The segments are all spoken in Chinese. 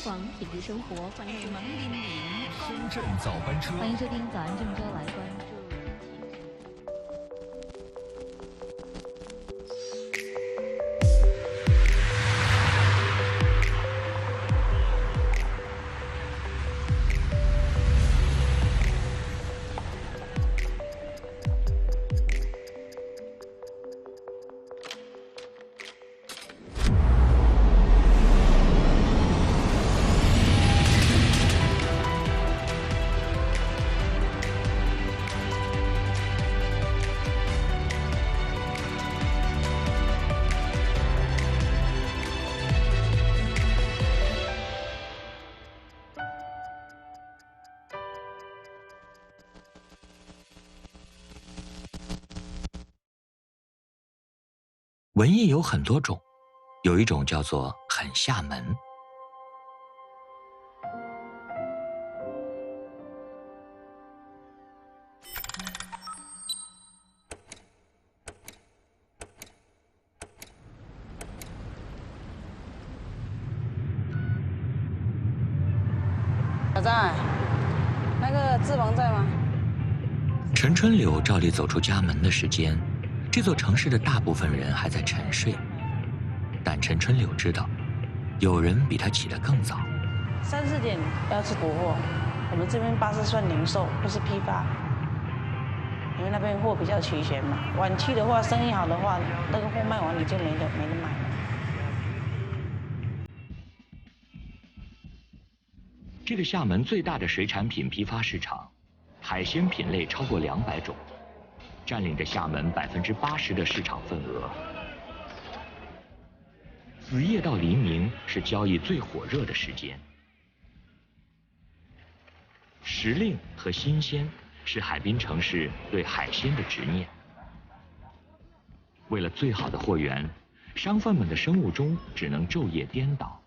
广品质生活，欢迎收听深圳早班车，欢迎收听早安郑州，来关注。文艺有很多种，有一种叫做很厦门。小张，那个志鹏在吗？陈春柳照例走出家门的时间，这座城市的大部分人还在沉睡，但陈春柳知道，有人比他起得更早。3、4点要去补货，我们这边巴士算零售，不是批发，因为那边货比较齐全嘛。晚期的话，生意好的话，那个货卖完你就没得买了。这个厦门最大的水产品批发市场，海鲜品类超过200种。占领着厦门80%的市场份额。子夜到黎明是交易最火热的时间。时令和新鲜是海滨城市对海鲜的执念。为了最好的货源，商贩们的生物钟只能昼夜颠倒。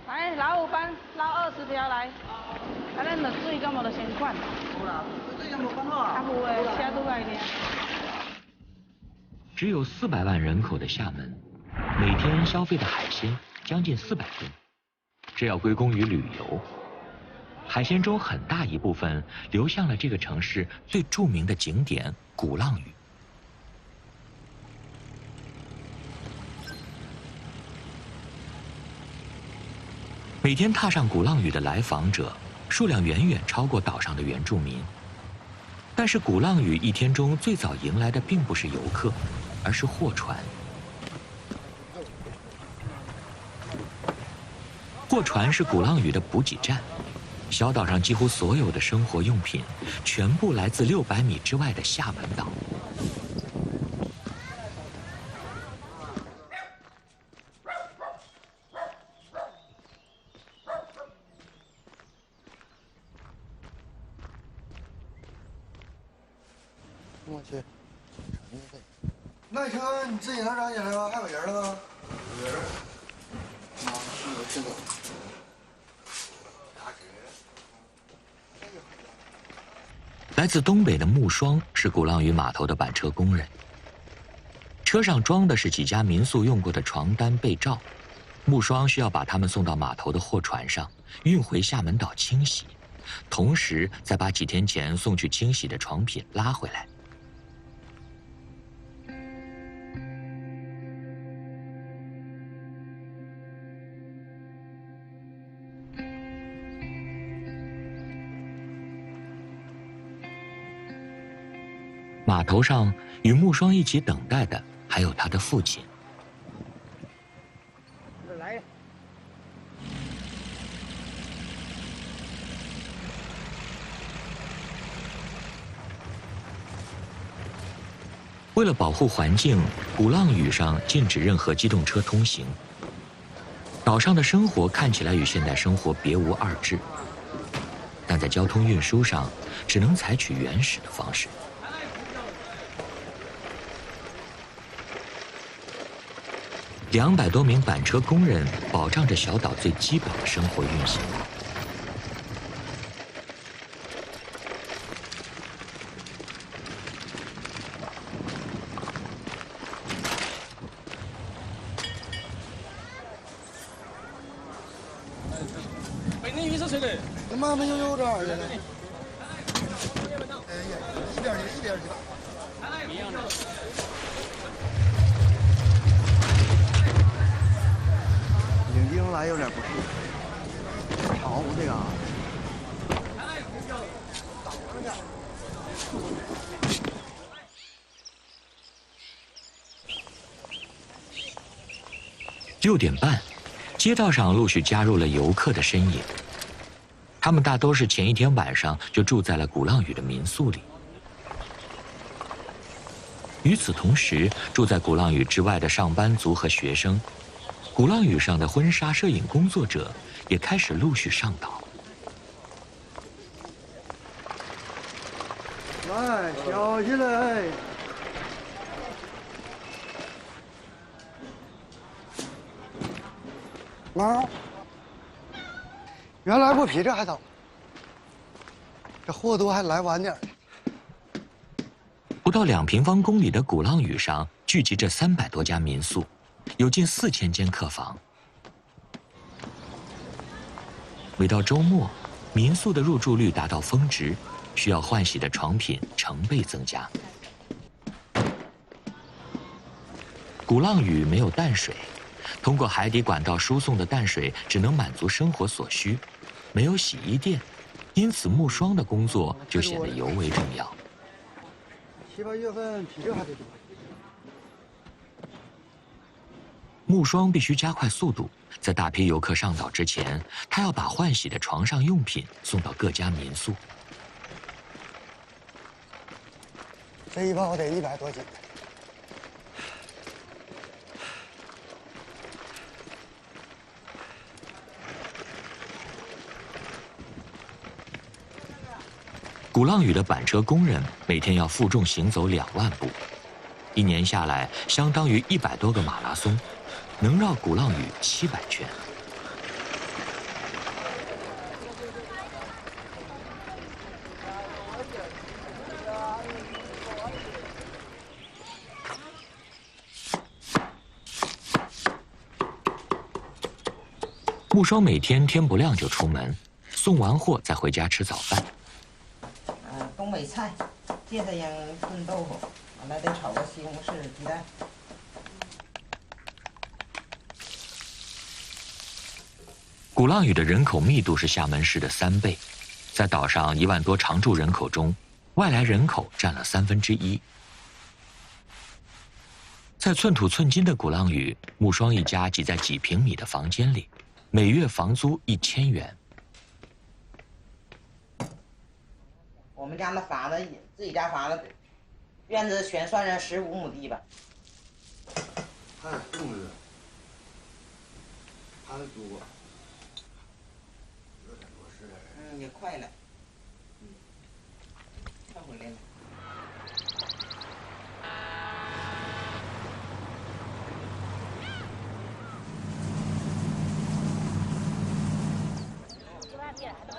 来，老5班捞20條來。啊，咱就水咁我就先款。好啦，水有冇分好啊？冇誒，車都係呢。只有400万人口的厦门，每天消费的海鲜将近400吨，这要归功于旅游。海鲜中很大一部分流向了这个城市最著名的景点鼓浪屿。每天踏上鼓浪屿的来访者数量远远超过岛上的原住民，但是鼓浪屿一天中最早迎来的并不是游客，而是货船。货船是鼓浪屿的补给站，小岛上几乎所有的生活用品全部来自600米之外的厦门岛。我去，那车你自己能找起来吗？还有人了吗？有人。有车子。来自东北的木霜是鼓浪屿码头的板车工人。车上装的是几家民宿用过的床单被罩，木霜需要把它们送到码头的货船上，运回厦门岛清洗，同时再把几天前送去清洗的床品拉回来。码头上与木霜一起等待的还有他的父亲。来。为了保护环境，鼓浪屿上禁止任何机动车通行。岛上的生活看起来与现代生活别无二致，但在交通运输上只能采取原始的方式。200多名板车工人保障着小岛最基本的生活运行。他妈没有这样的。一边去吧。领兵来有点不适，吵这个。6点半，街道上陆续加入了游客的身影。他们大都是前一天晚上就住在了鼓浪屿的民宿里。与此同时，住在鼓浪屿之外的上班族和学生，鼓浪屿上的婚纱摄影工作者也开始陆续上岛。来，跳起来！妈，原来不比这还早，这货都还来晚点。不到2平方公里的鼓浪屿上聚集着300多家民宿，有近4000间客房。每到周末，民宿的入住率达到峰值，需要换洗的床品成倍增加。鼓浪屿没有淡水，通过海底管道输送的淡水只能满足生活所需，没有洗衣店，因此木霜的工作就显得尤为重要。7、8月份比这还得多。木霜必须加快速度，在大批游客上岛之前，他要把换洗的床上用品送到各家民宿。这一包得100多斤。鼓浪屿的板车工人每天要负重行走2万步，1年下来相当于100多个马拉松，能绕鼓浪屿700圈。木霜每天天不亮就出门，送完货再回家吃早饭。东北菜，芥菜秧炖豆腐，完了得炒个西红柿鸡蛋。鼓浪屿的人口密度是厦门市的3倍，在岛上1万多常住人口中，外来人口占了1/3。在寸土寸金的鼓浪屿，木霜一家挤在几平米的房间里，每月房租1000元。我们家那房子，自己家房子，院子全算上15亩地吧。还种着，还多，有点多是。也快了。快回来了。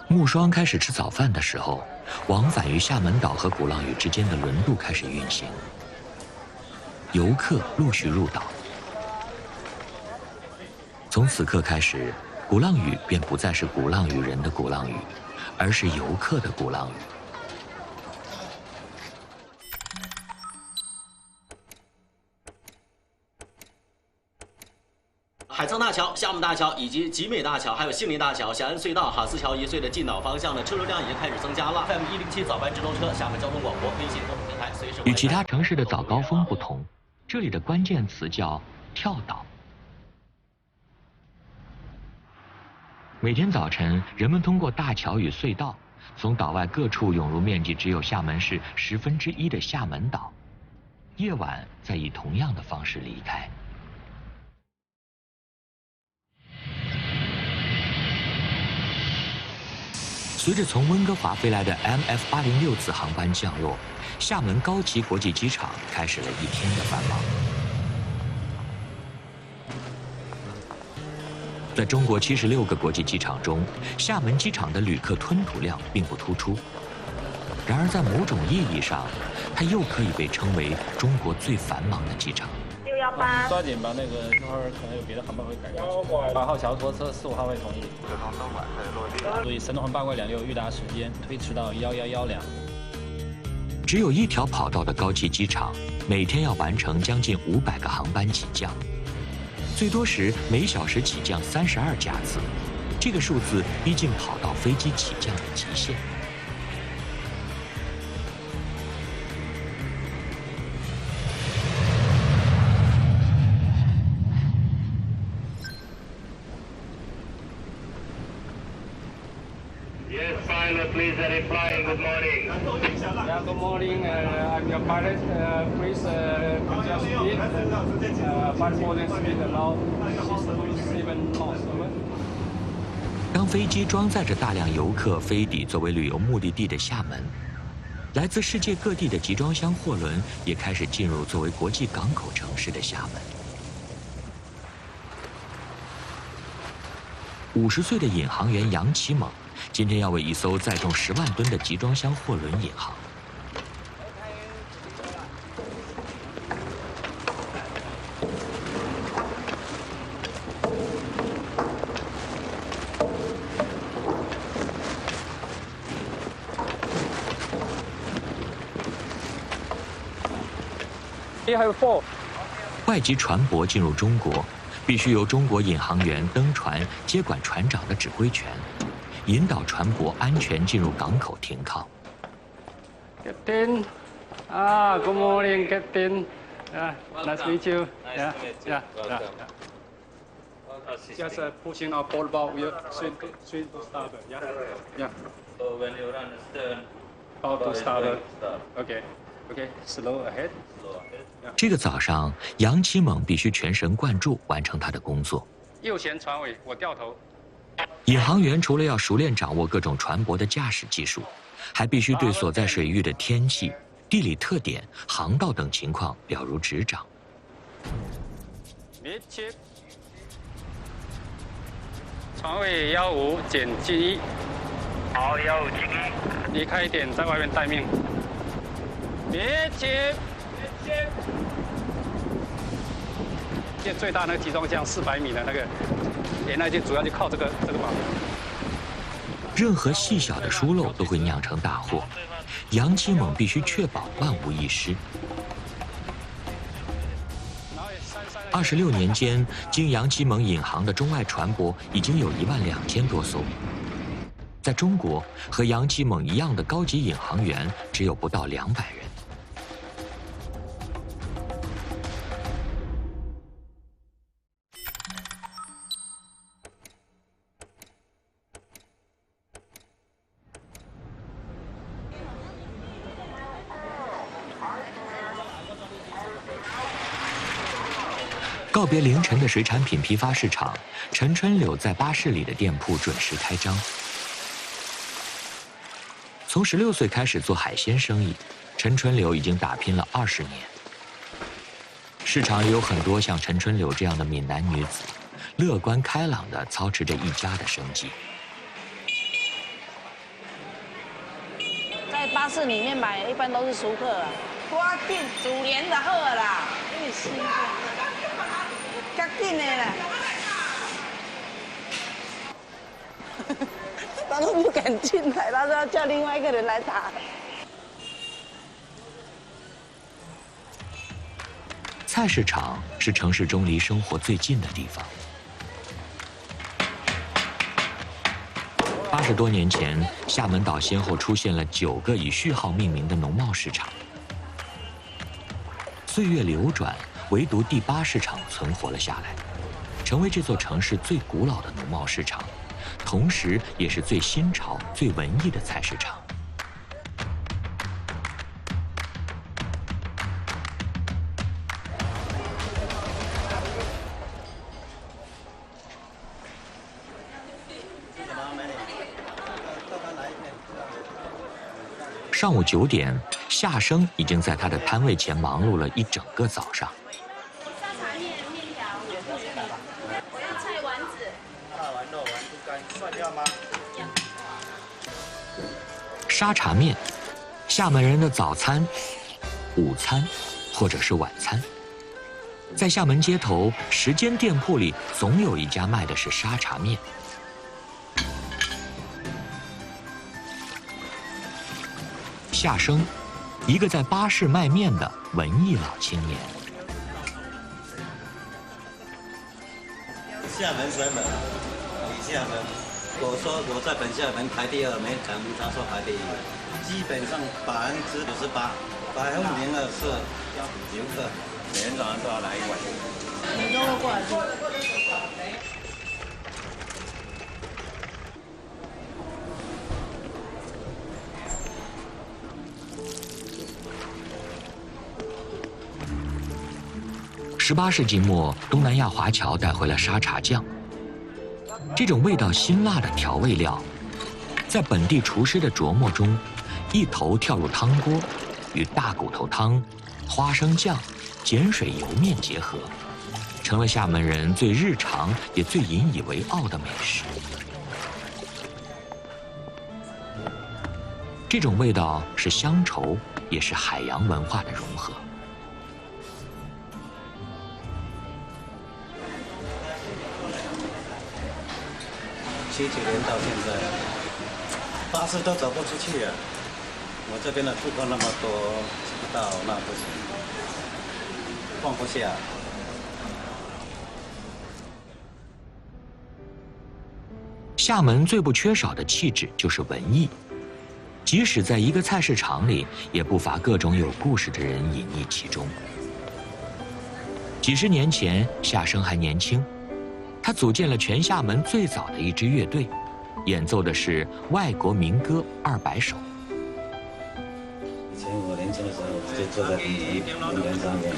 木霜开始吃早饭的时候，往返于厦门岛和鼓浪屿之间的轮渡开始运行，游客陆续入岛。从此刻开始，鼓浪屿便不再是鼓浪屿人的鼓浪屿，而是游客的鼓浪屿。海沧大桥、厦门大桥以及集美大桥，还有杏林大桥、翔安隧道、哈斯桥一隧的进岛方向的车流量已经开始增加了。FM107早班直通车，厦门交通广播微信公众平台随时。与其他城市的早高峰不同，这里的关键词叫跳岛。每天早晨，人们通过大桥与隧道，从岛外各处涌入面积只有厦门市1/10的厦门岛，夜晚再以同样的方式离开。随着从温哥华飞来的 MF806次航班降落，厦门高崎国际机场开始了一天的繁忙。在中国76个国际机场中，厦门机场的旅客吞吐量并不突出。然而，在某种意义上，它又可以被称为中国最繁忙的机场。618 8点吧，那个一会儿可能有别的航班会改掉。8号小火车15号会同意。所以神龙8怪26预达时间推迟到1112。只有一条跑道的高级机场，每天要完成将近500个航班起降，最多时每小时起降32架次，这个数字逼近跑道飞机起降的极限。Yes, pilot, please reply. Good morning. Yeah, good morning. I'm your pilot. Please adjust speed. 540 speed allow 67 knots. Over. 当飞机装载着大量游客飞抵作为旅游目的地的厦门，来自世界各地的集装箱货轮也开始进入作为国际港口城市的厦门。50岁的引航员杨启猛今天要为一艘载重10万吨的集装箱货轮引航。外籍船舶进入中国，必须由中国引航员登船接管船长的指挥权，引导船舶安全进入港口停靠。Captain, good morning, Captain. Nice to meet you. Yeah. Just pushing our port bow. We swing to starboard. Yeah. So when you run stern, Bow to starboard. Okay. Slow ahead. 这个早上，杨启猛必须全神贯注完成他的工作。右前船尾，我掉头。引航员除了要熟练掌握各种船舶的驾驶技术，还必须对所在水域的天气、地理特点、航道等情况了如指掌。Mid-chip， 船尾15减近1。好，15进1。离开一点，在外面待命。Mid-chip。现最大那个集装箱400米的那个连那件，主要就靠这个把。任何细小的疏漏都会酿成大祸，杨启猛必须确保万无一失。26年间，经杨启猛引航的中外船舶已经有12000多艘。在中国，和杨启猛一样的高级引航员只有不到200人。告别凌晨的水产品批发市场，陈春柳在巴士里的店铺准时开张。从16岁开始做海鲜生意，陈春柳已经打拼了20年。市场里有很多像陈春柳这样的闽南女子，乐观开朗地操持着一家的生计。在巴士里面买，一般都是熟客啊，赶紧煮年就好啦，因为新鲜。赶紧的啦！他都不敢进来，他说要叫另外一个人来打。菜市场是城市中离生活最近的地方。80多年前，厦门岛先后出现了9个以序号命名的农贸市场。岁月流转，唯独第8市场存活了下来，成为这座城市最古老的农贸市场，同时也是最新潮、最文艺的菜市场。上午9点，夏生已经在他的摊位前忙碌了一整个早上。沙茶面、面条，我要菜丸子。大丸肉丸猪肝，蒜要吗？沙茶面，厦门人的早餐、午餐或者是晚餐。在厦门街头10间店铺里，总有一家卖的是沙茶面。夏生，一个在巴士卖面的文艺老青年。厦门省的，以厦门，我说我在本厦门排第2，没讲他说排第1，基本上98%，102%是游客，每天早上都要来1碗。你跟我过来住。18世纪末，东南亚华侨带回了沙茶酱。这种味道辛辣的调味料，在本地厨师的琢磨中，一头跳入汤锅，与大骨头汤、花生酱、碱水油面结合，成了厦门人最日常也最引以为傲的美食。这种味道是乡愁，也是海洋文化的融合。79年到现在，巴士都走不出去啊！我这边的顾客那么多，吃不到那不行，放不下。厦门最不缺少的气质就是文艺，即使在一个菜市场里，也不乏各种有故事的人隐匿其中。几十年前，夏生还年轻。他组建了全厦门最早的一支乐队，演奏的是外国民歌200首。以前我年轻的时候，就坐在平台上面，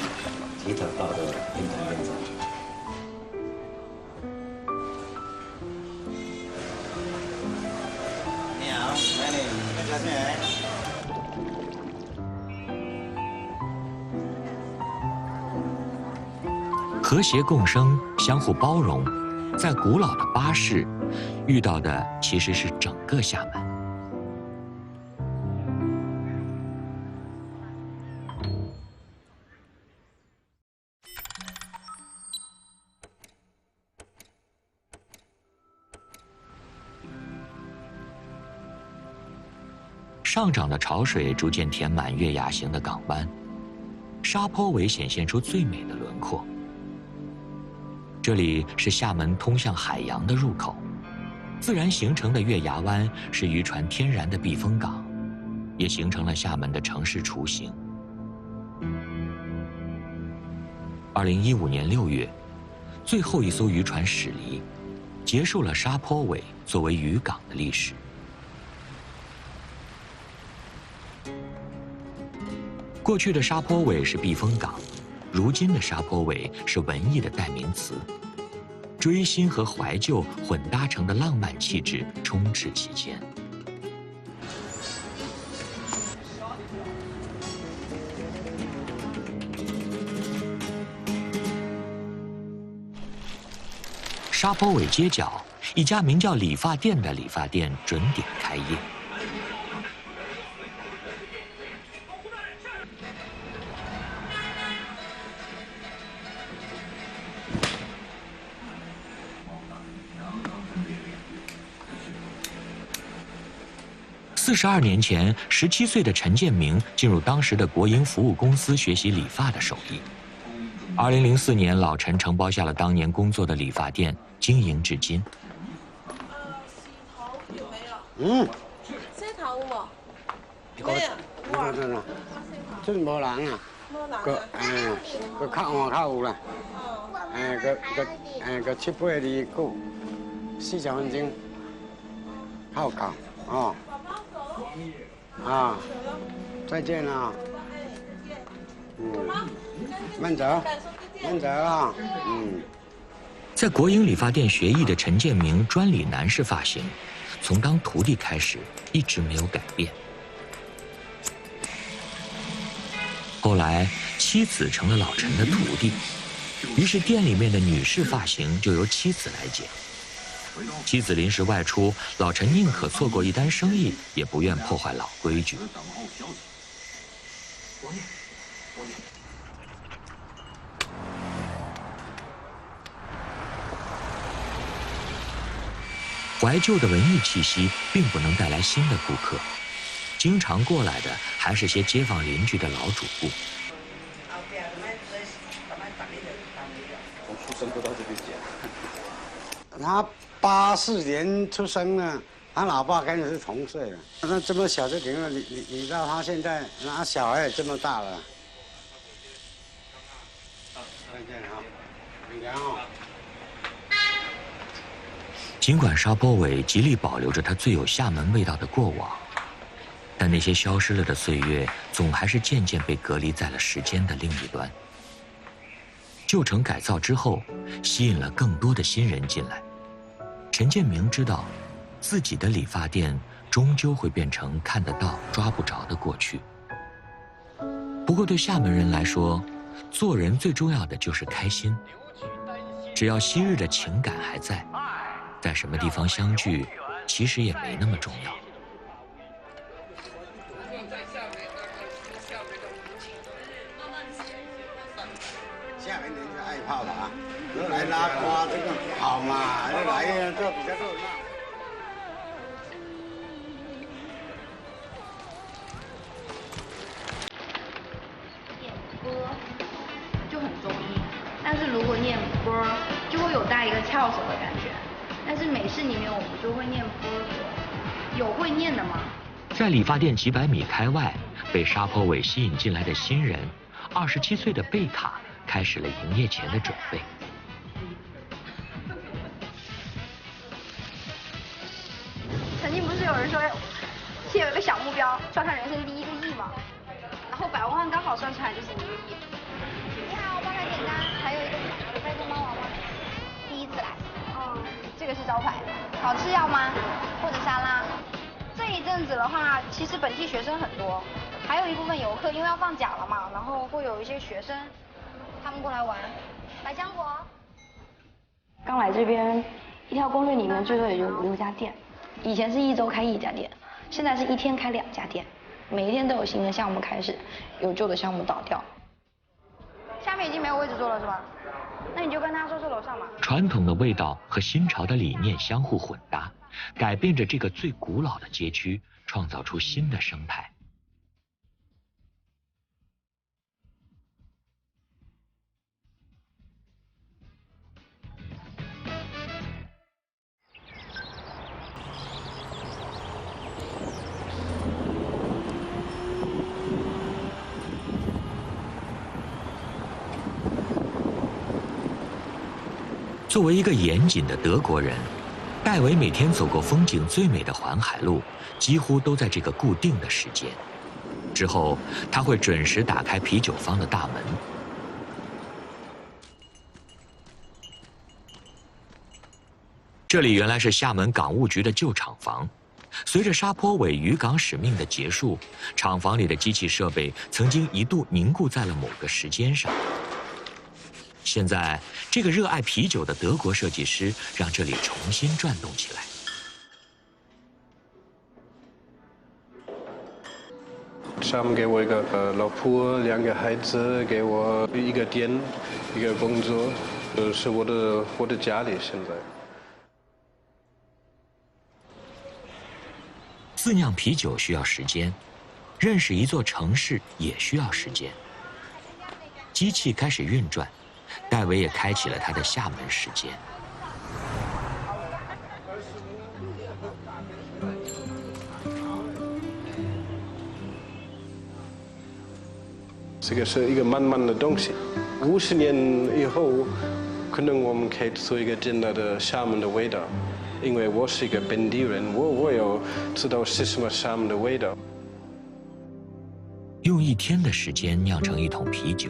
吉他抱着边弹边唱。你好，美女，小姐。和谐共生，相互包容，在古老的巴士遇到的其实是整个厦门。上涨的潮水逐渐填满月牙形的港湾，沙坡尾显现出最美的轮廓。这里是厦门通向海洋的入口，自然形成的月牙湾是渔船天然的避风港，也形成了厦门的城市雏形。2015年6月，最后一艘渔船驶离，结束了沙坡尾作为渔港的历史。过去的沙坡尾是避风港，如今的沙坡尾是文艺的代名词，追新和怀旧混搭成的浪漫气质充斥其间。沙坡尾街角，一家名叫理发店的理发店准点开业。42年前，17岁的陈建明进入当时的国营服务公司学习理发的手艺。2004年，老陈承包下了当年工作的理发店，经营至今。洗頭喎，咩啊？哇！真冇人啊！個較換較有啦，個7、8厘股，40分鐘，好搞哦。啊，再見啊！慢走，慢走啊！在国营理发店学艺的陈建明专理男士发型，从当徒弟开始一直没有改变。后来妻子成了老陈的徒弟，于是店里面的女士发型就由妻子来剪。妻子临时外出，老陈宁可错过一单生意，也不愿破坏老规矩。怀旧的文艺气息并不能带来新的顾客，经常过来的还是些街坊邻居的老主顾。从出生都到这边捡。他84年出生的，他老爸跟着是同岁的。那这么小就停了，你到他现在，那小孩也这么大了。再见啊，你看啊。尽管沙坡尾极力保留着他最有厦门味道的过往，但那些消失了的岁月，总还是渐渐被隔离在了时间的另一端。旧城改造之后，吸引了更多的新人进来。陈建明知道，自己的理发店终究会变成看得到、抓不着的过去。不过对厦门人来说，做人最重要的就是开心。只要昔日的情感还在什么地方相聚，其实也没那么重要。厦门人是爱泡的啊，来拉瓜这个好嘛，来这比较热闹。念波就很中医，但是如果念波就会有带一个翘舌的感觉。但是美式里面我们就会念波，有会念的吗？在理发店几百米开外，被沙坡尾吸引进来的新人，27岁的贝卡开始了营业前的准备。曾经不是有人说，有一个小目标，算上人生第1个亿嘛，然后100万刚好算出来就是1个亿。你好，帮他点单，还有一个非洲猫王吗？第一次来。这个是招牌，好吃要吗？或者沙拉？这一阵子的话，其实本地学生很多，还有一部分游客，因为要放假了嘛，然后会有一些学生，他们过来玩。百香果。刚来这边，一条公寓里面最多也就5、6家店，以前是1周开1家店，现在是1天开2家店，每一天都有新的项目开始，有旧的项目倒掉。下面已经没有位置坐了是吧？那你就跟他说是楼上吧。传统的味道和新潮的理念相互混搭，改变着这个最古老的街区，创造出新的生态。作为一个严谨的德国人，戴维每天走过风景最美的环海路，几乎都在这个固定的时间。之后，他会准时打开啤酒坊的大门。这里原来是厦门港务局的旧厂房，随着沙坡尾渔港使命的结束，厂房里的机器设备曾经一度凝固在了某个时间上。现在，这个热爱啤酒的德国设计师让这里重新转动起来。他们给我一个老婆，2个孩子，给我一个店，一个工作，是我的家里现在。自酿啤酒需要时间，认识一座城市也需要时间。机器开始运转。戴维也开启了他的厦门时间。这个是一个慢慢的东西，50年以后，可能我们可以做一个真的厦门的味道，因为我是一个本地人，我要知道是什么厦门的味道。用1天的时间酿成一桶啤酒。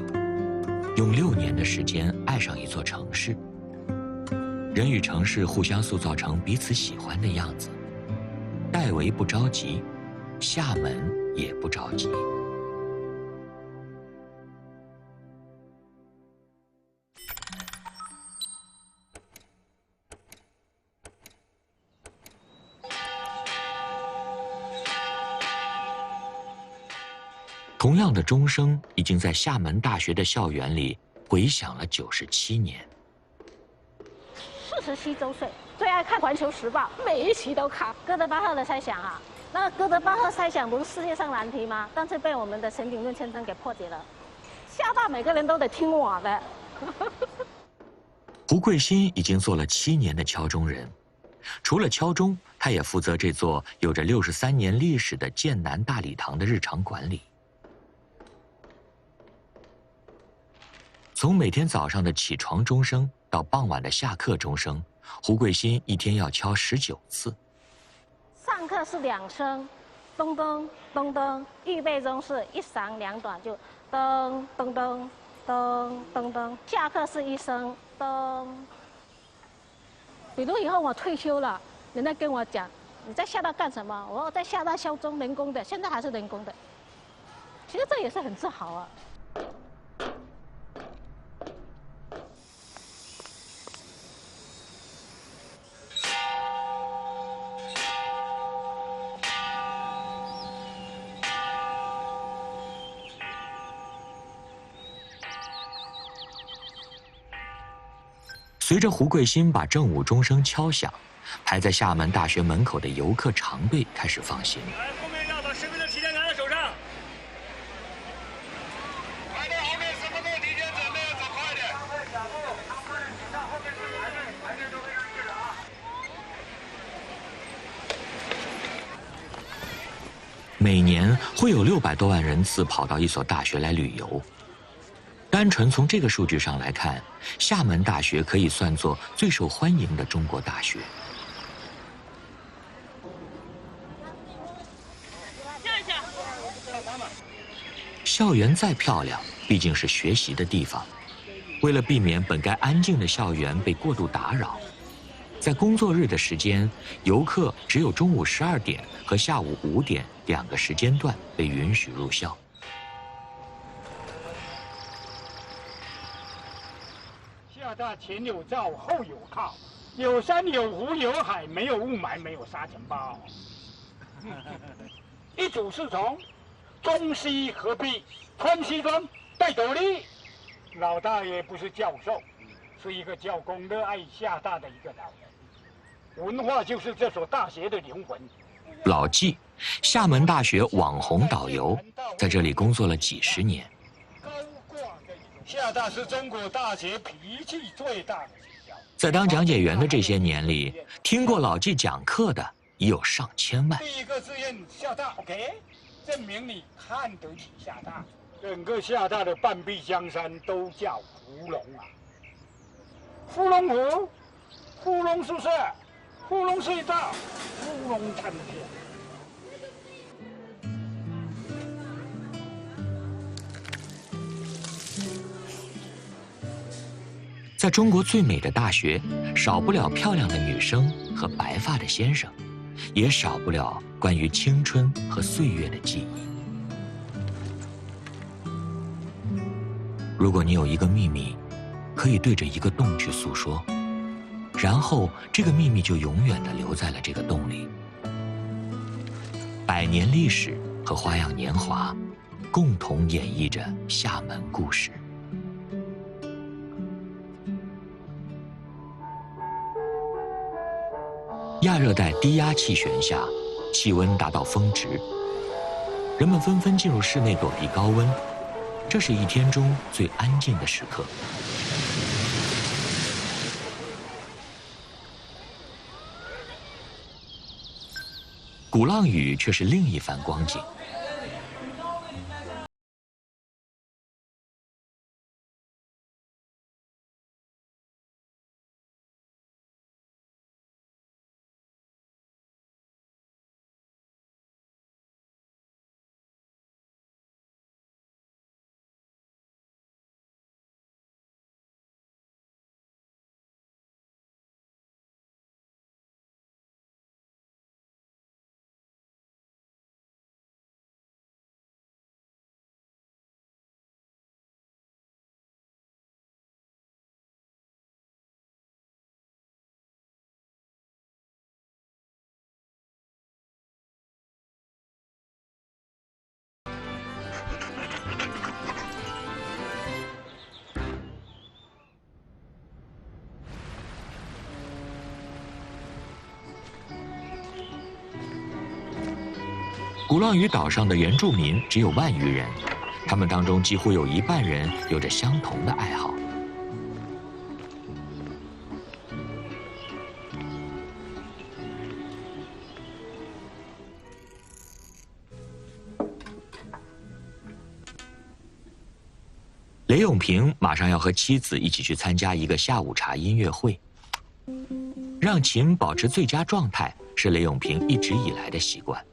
用6年的时间爱上一座城市，人与城市互相塑造成彼此喜欢的样子。戴维不着急，厦门也不着急。同样的钟声已经在厦门大学的校园里回响了97年。97周岁，最爱看《环球时报》，每一期都看哥德巴赫的猜想啊。那哥德巴赫猜想不是世界上难题吗？但是被我们的神经论先生给破解了。厦大每个人都得听我的。胡桂新已经做了7年的敲钟人，除了敲钟，他也负责这座有着63年历史的剑南大礼堂的日常管理。从每天早上的起床钟声到傍晚的下课钟声，胡桂新一天要敲19次。上课是2声，咚咚咚咚；预备钟是1长2短，就咚咚咚咚咚咚。下课是1声，咚。比如以后我退休了，人家跟我讲你在厦大干什么？我说在厦大敲钟，人工的，现在还是人工的。其实这也是很自豪啊。随着胡桂新把正午钟声敲响，排在厦门大学门口的游客长队开始放行。来，后面要把身份证提前拿在手上。排到后面身份证提前准备，要走快点。每年会有600多万人次跑到一所大学来旅游。单纯从这个数据上来看，厦门大学可以算作最受欢迎的中国大学。校园再漂亮，毕竟是学习的地方。为了避免本该安静的校园被过度打扰，在工作日的时间，游客只有中午12点和下午5点2个时间段被允许入校。厦大前有灶，后有靠，有山有湖有海，没有雾霾，没有沙尘暴。一主是从中西合璧，穿西装戴斗笠。老大爷不是教授，是一个教工热爱厦大的一个老人。文化就是这所大学的灵魂。老纪，厦门大学网红导游，在这里工作了几10年。厦大是中国大学脾气最大的学校。在当讲解员的这些年里，听过老纪讲课的已有上千万。第一个志愿厦大 ，OK， 证明你看得起厦大。整个厦大的半壁江山都叫芙蓉啊，芙蓉湖、芙蓉宿舍、芙蓉隧道、芙蓉餐厅。在中国最美的大学，少不了漂亮的女生和白发的先生，也少不了关于青春和岁月的记忆。如果你有一个秘密，可以对着一个洞去诉说，然后这个秘密就永远地留在了这个洞里。100年历史和花样年华，共同演绎着厦门故事。亚热带低压气旋下，气温达到峰值，人们纷纷进入室内躲避高温。这是一天中最安静的时刻。鼓浪屿却是另一番光景。鼓浪屿岛上的原住民只有10000余人，他们当中几乎有1半人有着相同的爱好。雷永平马上要和妻子一起去参加一个下午茶音乐会。让琴保持最佳状态是雷永平一直以来的习惯。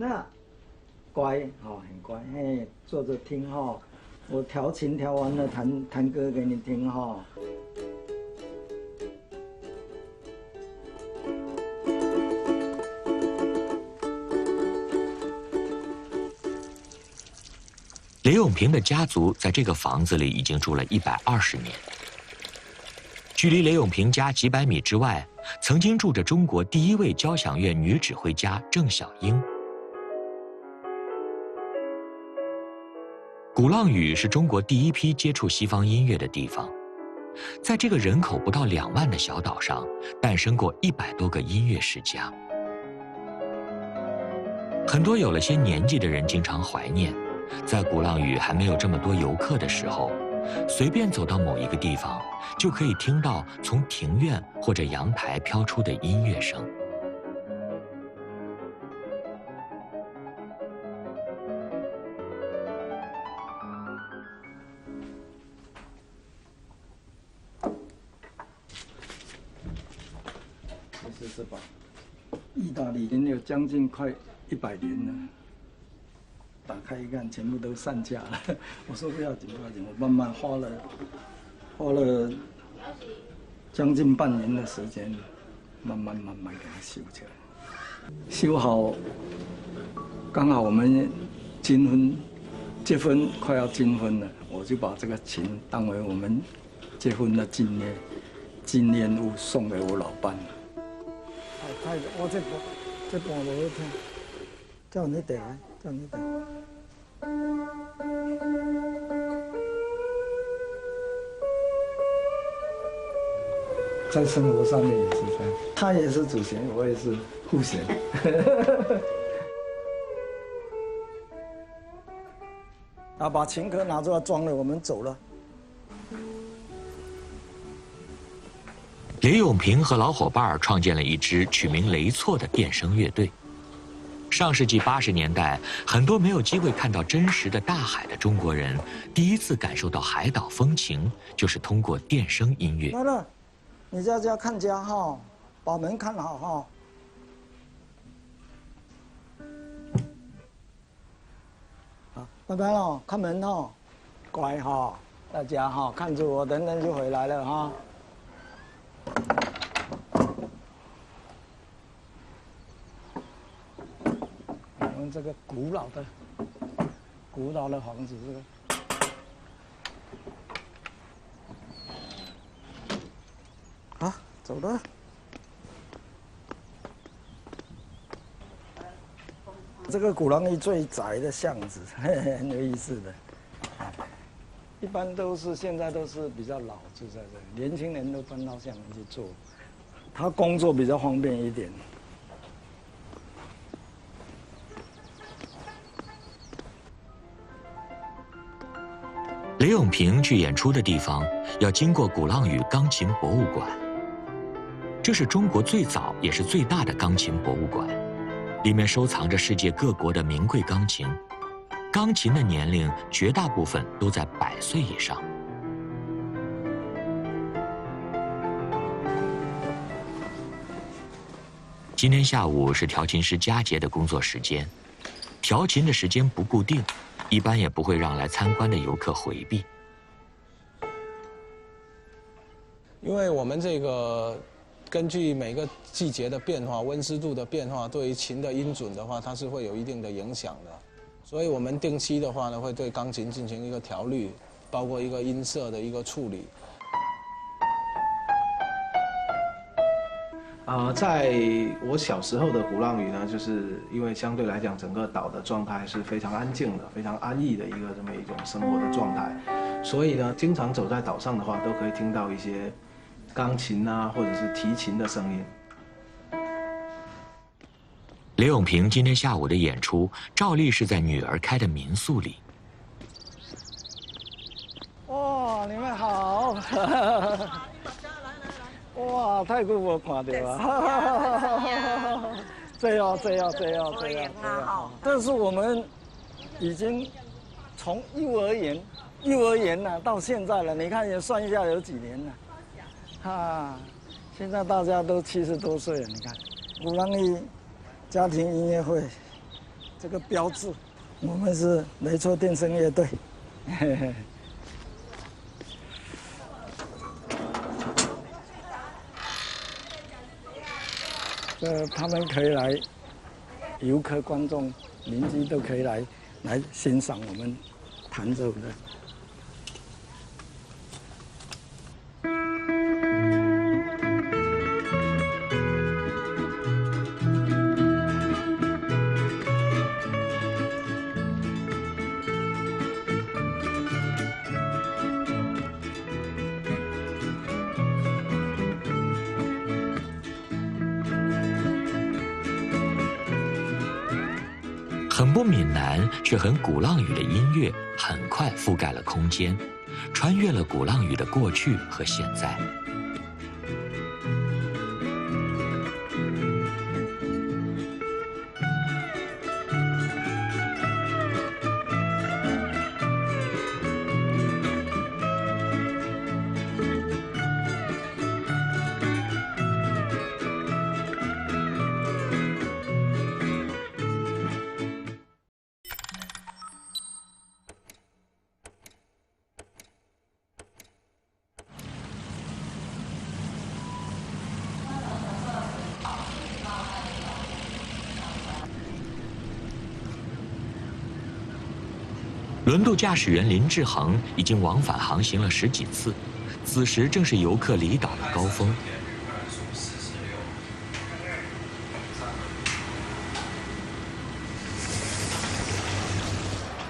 那乖哦，很乖，嘿，坐着听哈。我调琴调完了，弹歌给你听哈。雷永平的家族在这个房子里已经住了120年。距离雷永平家几百米之外，曾经住着中国第1位交响乐女指挥家郑小英。鼓浪屿是中国第1批接触西方音乐的地方，在这个人口不到2万的小岛上，诞生过100多个音乐世家。很多有了些年纪的人经常怀念，在鼓浪屿还没有这么多游客的时候，随便走到某一个地方，就可以听到从庭院或者阳台飘出的音乐声。是吧？意大利人有将近快100年了。打开一看，全部都散架了。我说不要紧，不要紧，我慢慢花了将近半年的时间，慢慢给它修起来。修好，刚好我们结婚快要金婚了，我就把这个琴当为我们结婚的纪念物送给我老伴了。我这半无好听，叫你得来，叫你得。在生活上面也是这样，他也是主弦，我也是副弦。啊，把琴壳拿出来装了，我们走了。雷永平和老伙伴创建了一支取名雷错的电声乐队。上世纪80年代，很多没有机会看到真实的大海的中国人，第一次感受到海岛风情，就是通过电声音乐。来了，你在家看家哈，把门看好哈。好，拜拜了，看门哦，乖哈，大家哈，看着我，等等就回来了哈。我们这个古老的房子，这个，啊，走了。这个鼓浪屿最窄的巷子，很有意思的。一般现在都是比较老住在这里，年轻人都搬到下面去做，他工作比较方便一点。雷永平去演出的地方要经过鼓浪屿钢琴博物馆，这是中国最早也是最大的钢琴博物馆，里面收藏着世界各国的名贵钢琴，钢琴的年龄绝大部分都在100岁以上。今天下午是调琴师佳杰的工作时间，调琴的时间不固定，一般也不会让来参观的游客回避。因为我们这个根据每个季节的变化、温湿度的变化，对于琴的音准的话，它是会有一定的影响的。所以我们定期的话呢，会对钢琴进行一个调律，包括一个音色的一个处理。在我小时候的鼓浪屿呢，就是因为相对来讲，整个岛的状态是非常安静的、非常安逸的这么一种生活的状态，所以呢，经常走在岛上的话，都可以听到一些钢琴啊，或者是提琴的声音。刘永平今天下午的演出，照例是在女儿开的民宿里。哇，你们好！哇，太久无看到啊！这样。但是我们已经从幼儿园了到现在了，你看也算一下有几年了，现在大家都70多岁了，你看，鼓浪屿家庭音乐会这个标志，我们是雷错电声乐队。他们可以来，游客、观众、邻居都可以来欣赏我们弹奏的。很不闽南却很鼓浪屿的音乐，很快覆盖了空间，穿越了鼓浪屿的过去和现在。轮渡驾驶员林志恒已经往返航行了10几次，此时正是游客离岛的高峰。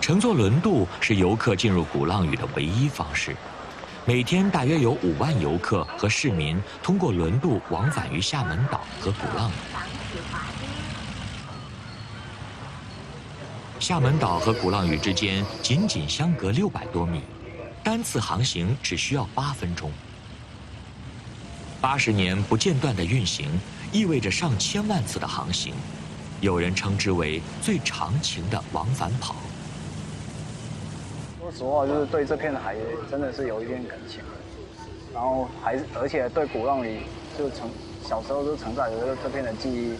乘坐轮渡是游客进入鼓浪屿的唯一方式。每天大约有5万游客和市民通过轮渡往返于厦门岛和鼓浪屿。厦门岛和鼓浪屿之间仅仅相隔600多米，单次航行只需要8分钟。80年不间断的运行，意味着上千万次的航行，有人称之为最长情的往返跑。说实话，就是对这片海真的是有一点感情，然后而且对鼓浪屿就小时候就承载着这片的记忆，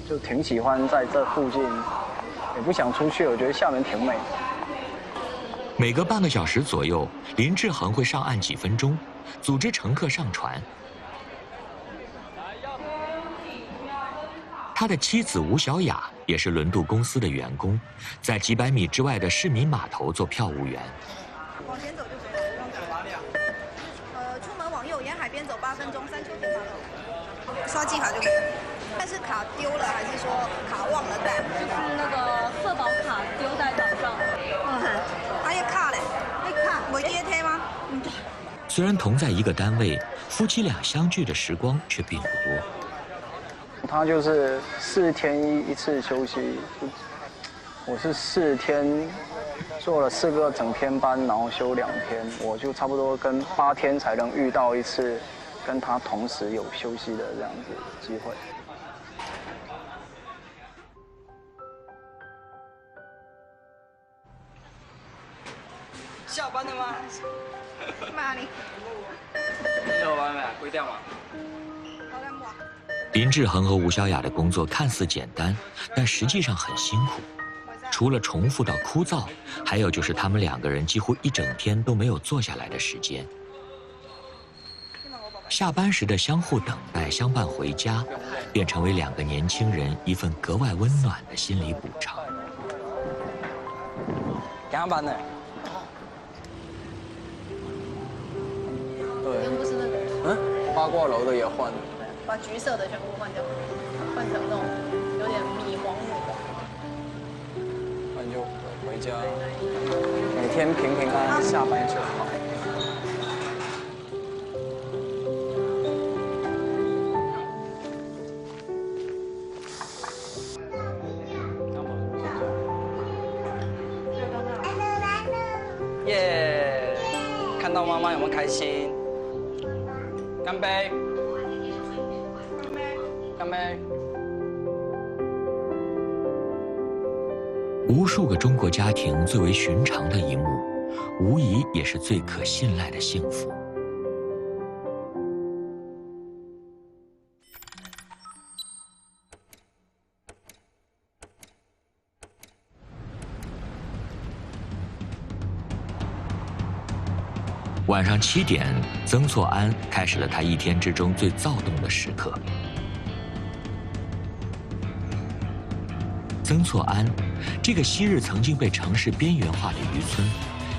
就挺喜欢在这附近。也不想出去，我觉得厦门挺美的。每隔半个小时左右，林志恒会上岸几分钟，组织乘客上船。他的妻子吴小雅也是轮渡公司的员工，在几百米之外的市民码头做票务员。往前走就可以了，不用走。出门往右，沿海边走8分钟，3球点码头。刷记卡就可以了。但是卡丢了，还是说卡忘了带？就是那个社保卡丢在岛上。还有卡嘞，那卡没接贴吗？虽然同在一个单位，夫妻俩相聚的时光却并不多。他就是4天一次休息，我是4天做了4个整天班，然后休2天，我就差不多跟8天才能遇到一次跟他同时有休息的这样子机会。下班了吗？妈你。下班了，几点啊？林志恒和吴小雅的工作看似简单，但实际上很辛苦。除了重复到枯燥，还有就是他们2个人几乎一整天都没有坐下来的时间。下班时的相互等待、相伴回家，便成为2个年轻人一份格外温暖的心理补偿。加班呢？对，不是那个。八卦楼的也换了。把橘色的全部换掉，换成那种有点米黄的。那就回家，每天平平安安下班就好。爸爸妈妈有没有开心？干杯！干杯！无数个中国家庭最为寻常的一幕，无疑也是最可信赖的幸福。晚上7点，曾厝垵开始了他一天之中最躁动的时刻。曾厝垵，这个昔日曾经被城市边缘化的渔村，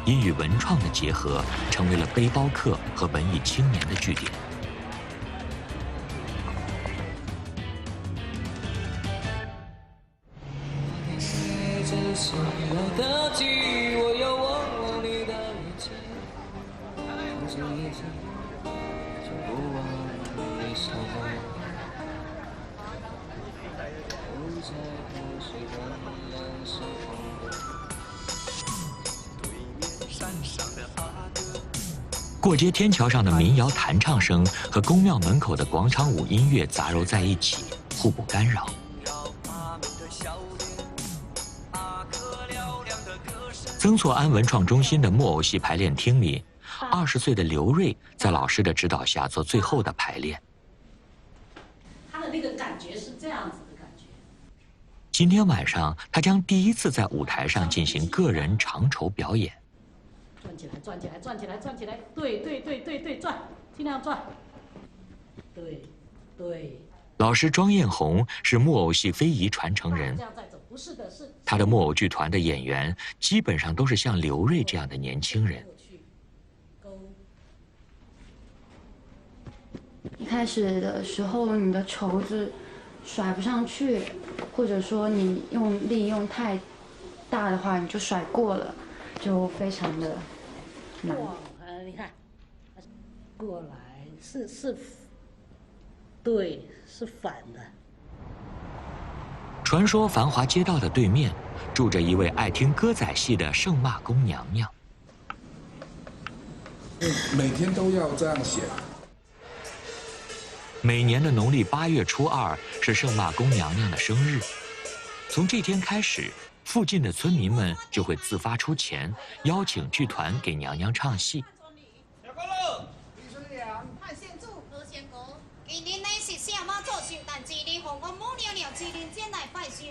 因与文创的结合，成为了背包客和文艺青年的据点。过街天桥上的民谣弹唱声和宫庙门口的广场舞音乐杂糅在一起，互不干扰。曾厝垵文创中心的木偶戏排练厅里，20岁的刘瑞在老师的指导下做最后的排练。他的那个感觉是这样子的感觉。今天晚上，他将第一次在舞台上进行个人长筹表演。转起来，转起来，转起来，转起来，对对对对对，转，尽量转，对对。老师庄艳红是木偶戏非遗传承人，他的木偶剧团的演员基本上都是像刘瑞这样的年轻人。一开始的时候，你的绸子甩不上去，或者说你用力用太大的话，你就甩过了，就非常的难。你看，过来是，对，是反的。传说繁华街道的对面，住着一位爱听歌仔戏的圣骂公娘娘。每天都要这样写。每年的农历8月初2是圣骂公娘娘的生日，从这天开始，附近的村民们就会自发出钱，邀请剧团给娘娘唱戏。今年呢是啥物做寿，但今年和我母娘娘今年前来拜寿。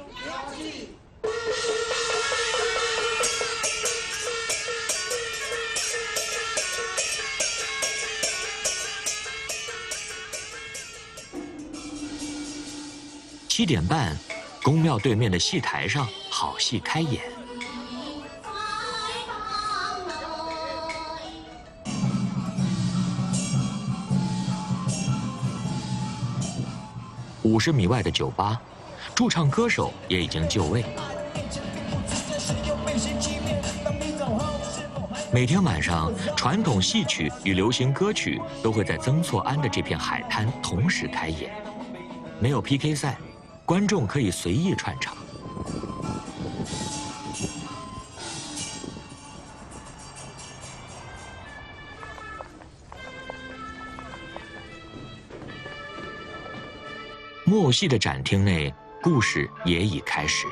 7点半，宫庙对面的戏台上，好戏开演。50米外的酒吧，驻唱歌手也已经就位。每天晚上，传统戏曲与流行歌曲都会在曾厝垵的这片海滩同时开演，没有 PK 赛，观众可以随意串场。木偶戏的展厅内，故事也已开始。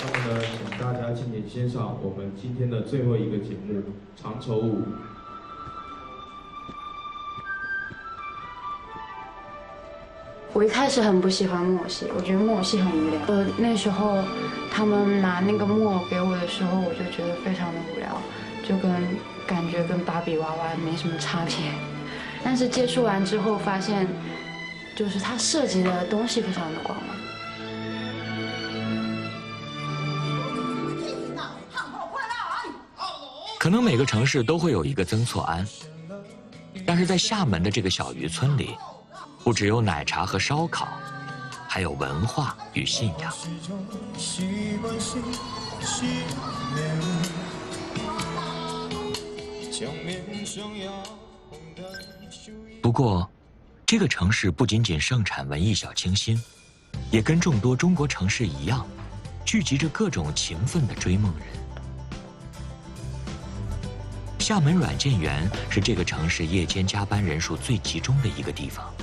那么呢，请大家敬请欣赏我们今天的最后一个节目——长绸舞。我一开始很不喜欢木偶戏，我觉得木偶戏很无聊。那时候他们拿那个木偶给我的时候，我就觉得非常的无聊，就感觉跟芭比娃娃没什么差别。但是接触完之后发现，就是它涉及的东西非常的广嘛。可能每个城市都会有一个曾厝垵，但是在厦门的这个小渔村里，不只有奶茶和烧烤，还有文化与信仰。不过，这个城市不仅仅盛产文艺小清新，也跟众多中国城市一样，聚集着各种勤奋的追梦人。厦门软件园是这个城市夜间加班人数最集中的一个地方，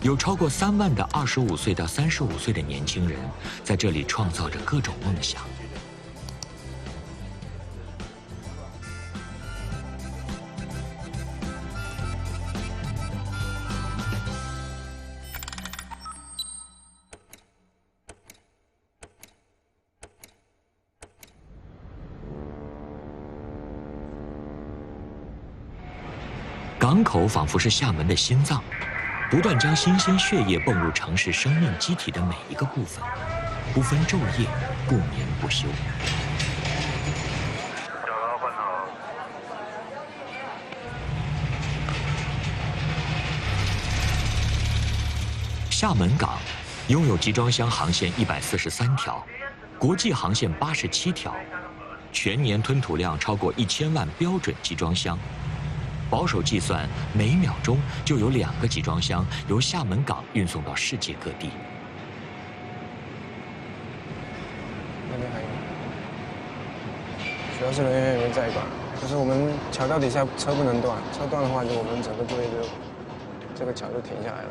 有超过3万的25岁到35岁的年轻人在这里创造着各种梦想。港口仿佛是厦门的心脏，不断将新鲜血液泵入城市生命机体的每一个部分，不分昼夜，不眠不休。厦门港拥有集装箱航线143条，国际航线87条，全年吞吐量超过1000万标准集装箱。保守计算，每秒钟就有2个集装箱由厦门港运送到世界各地。那边还有，主要是人员也没在管，就是我们桥道底下车不能断，车断的话，就我们整个作业就这个桥就停下来了，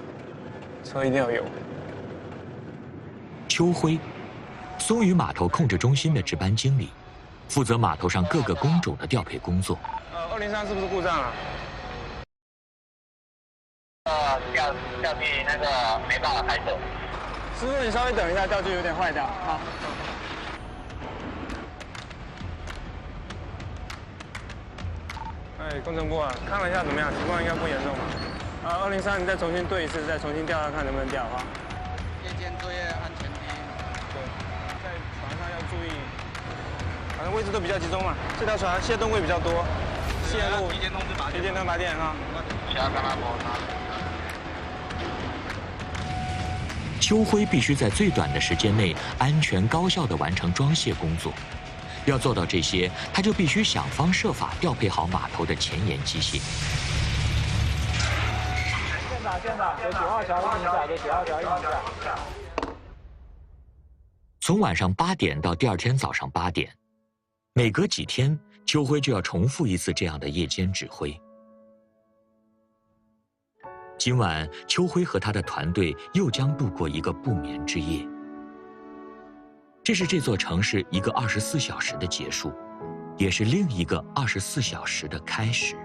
车一定要有。邱辉，松屿码头控制中心的值班经理，负责码头上各个工种的调配工作。203是不是故障了？吊具那个没办法开走。师傅，你稍微等一下，吊具有点坏掉。好。哎，工程部啊，看了一下怎么样？情况应该不严重吧？203，你再重新对一次，再重新调调看能不能调啊。夜间作业安全第一。对，在船上要注意，反正位置都比较集中嘛。这条船卸动位比较多。线路提前通知拔电哈。邱辉必须在最短的时间内安全高效地完成装卸工作。要做到这些，他就必须想方设法调配好码头的前沿机械。舰长，给9号桥印一下，给9号桥印一下。从晚上8点到第2天早上8点，每隔几天，邱辉就要重复一次这样的夜间指挥。今晚，邱辉和他的团队又将度过一个不眠之夜。这是这座城市一个24小时的结束，也是另一个24小时的开始。